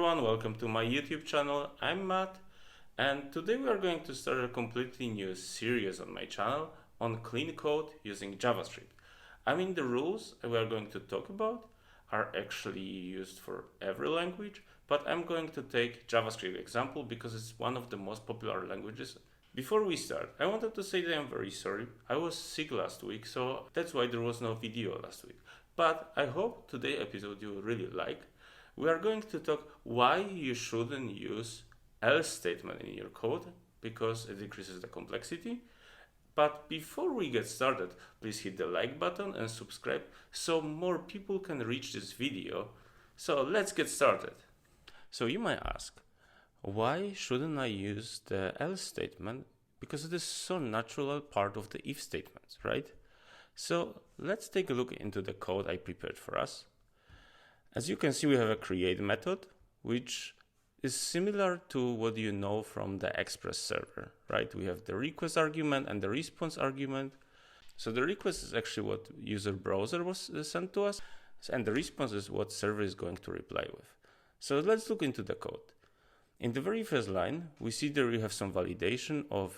everyone, welcome to my YouTube channel. I'm Matt, and today we are going to start a completely new series on my channel on clean code using JavaScript. I mean, the rules we are going to talk about are actually used for every language, but I'm going to take JavaScript example because it's one of the most popular languages. Before we start, I wanted to say that I'm very sorry. I was sick last week, so that's why there was no video last week. But I hope today's episode you will really like. We are going to talk why you shouldn't use else statement in your code because it decreases the complexity. But before we get started, please hit the like button and subscribe so more people can reach this video. So let's get started. So you might ask, why shouldn't I use the else statement? Because it is so natural part of the if statements, right? So let's take a look into the code I prepared for us. As you can see, we have a create method, which is similar to what you know from the Express server, right? We have the request argument and the response argument. So the request is actually what user browser was sent to us, and the response is what server is going to reply with. So let's look into the code. In the very first line, we see that we have some validation of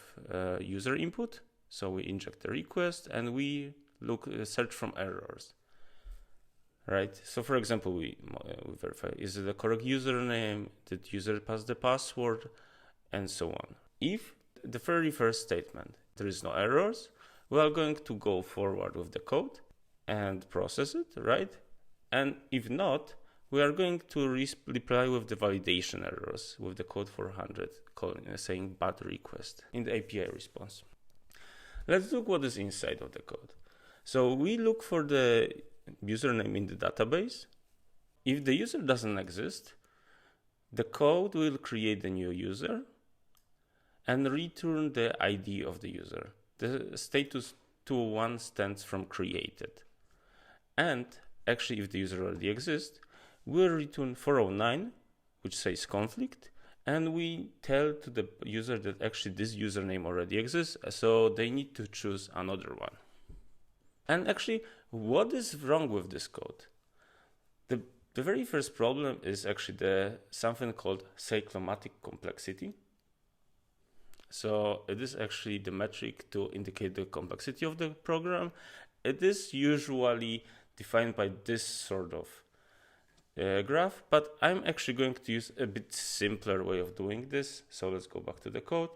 user input. So we inject the request and we search from errors. Right. So for example, we verify, is it the correct username? Did user pass the password? And so on. If the very first statement, there is no errors, we are going to go forward with the code and process it, right? And if not, we are going to reply with the validation errors with the code 400 saying bad request in the API response. Let's look what is inside of the code. So we look for the username in the database. If the user doesn't exist, the code will create a new user and return the ID of the user. The status 201 stands from created. And actually, if the user already exists, we'll return 409, which says conflict, and we tell to the user that actually this username already exists, so they need to choose another one. And actually, what is wrong with this code? The very first problem is actually something called cyclomatic complexity. So it is actually the metric to indicate the complexity of the program. It is usually defined by this sort of graph, but I'm actually going to use a bit simpler way of doing this. So let's go back to the code.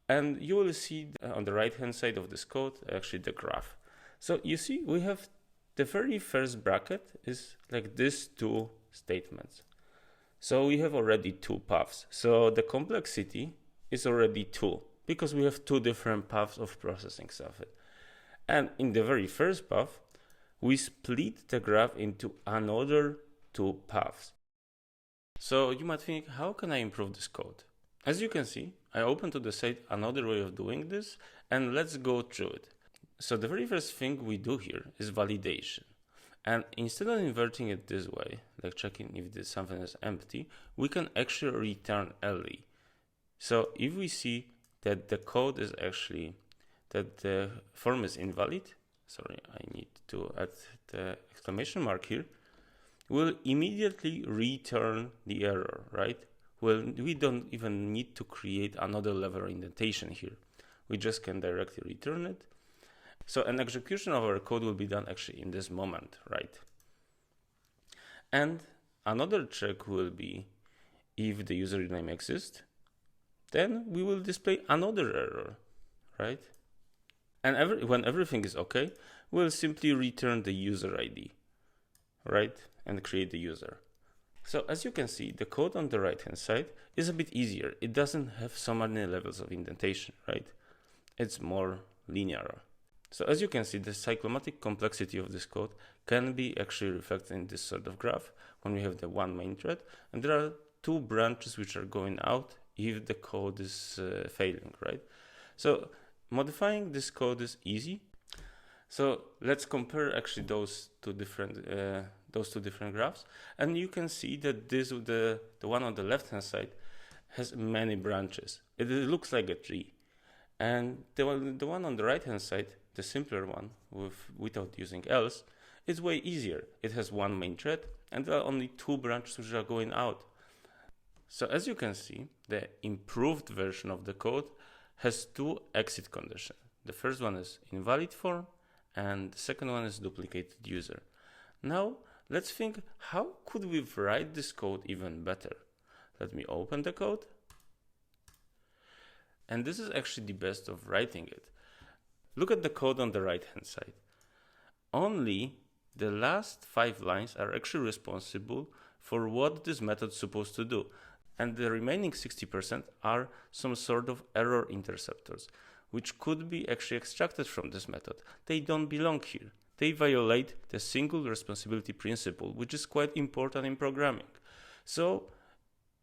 And you will see on the right hand side of this code, actually the graph. So you see, we have the very first bracket is like these two statements. So we have already two paths. So the complexity is already 2 because we have two different paths of processing stuff. And in the very first path, we split the graph into another two paths. So you might think, how can I improve this code? As you can see, I opened to the site another way of doing this, and let's go through it. So the very first thing we do here is validation. And instead of inverting it this way, like checking if something is empty, we can actually return LE. So if we see that the code is actually, that the form is invalid, sorry, I need to add the exclamation mark here, we'll immediately return the error, right? Well, we don't even need to create another level indentation here. We just can directly return it. So an execution of our code will be done actually in this moment, right? And another check will be if the username exists, then we will display another error, right? And when everything is okay, we'll simply return the user ID, right? And create the user. So as you can see, the code on the right hand side is a bit easier. It doesn't have so many levels of indentation, right? It's more linear. So as you can see, the cyclomatic complexity of this code can be actually reflected in this sort of graph when we have the one main thread, and there are two branches which are going out if the code is failing, right? So modifying this code is easy. So let's compare actually those two different graphs, and you can see that the one on the left hand side has many branches. It looks like a tree, and the one on the right hand side, the simpler one without using else, is way easier. It has one main thread and there are only two branches which are going out. So as you can see, the improved version of the code has two exit conditions. The first one is invalid form and the second one is duplicated user. Now let's think, how could we write this code even better? Let me open the code. And this is actually the best of writing it. Look at the code on the right hand side. Only the last 5 lines are actually responsible for what this method is supposed to do. And the remaining 60% are some sort of error interceptors, which could be actually extracted from this method. They don't belong here. They violate the single responsibility principle, which is quite important in programming. So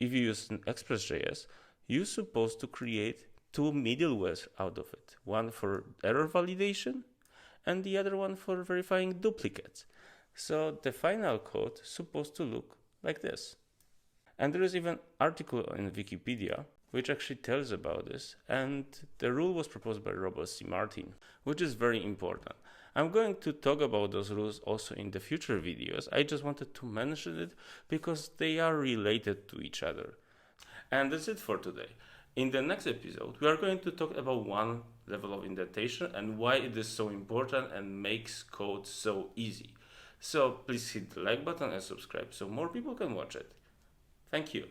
if you use an Express.js, you're supposed to create two middlewares out of it. One for error validation and the other one for verifying duplicates. So the final code is supposed to look like this. And there is even an article in Wikipedia which actually tells about this, and the rule was proposed by Robert C. Martin, which is very important. I'm going to talk about those rules also in the future videos. I just wanted to mention it because they are related to each other. And that's it for today. In the next episode, we are going to talk about one level of indentation and why it is so important and makes code so easy. So please hit the like button and subscribe so more people can watch it. Thank you.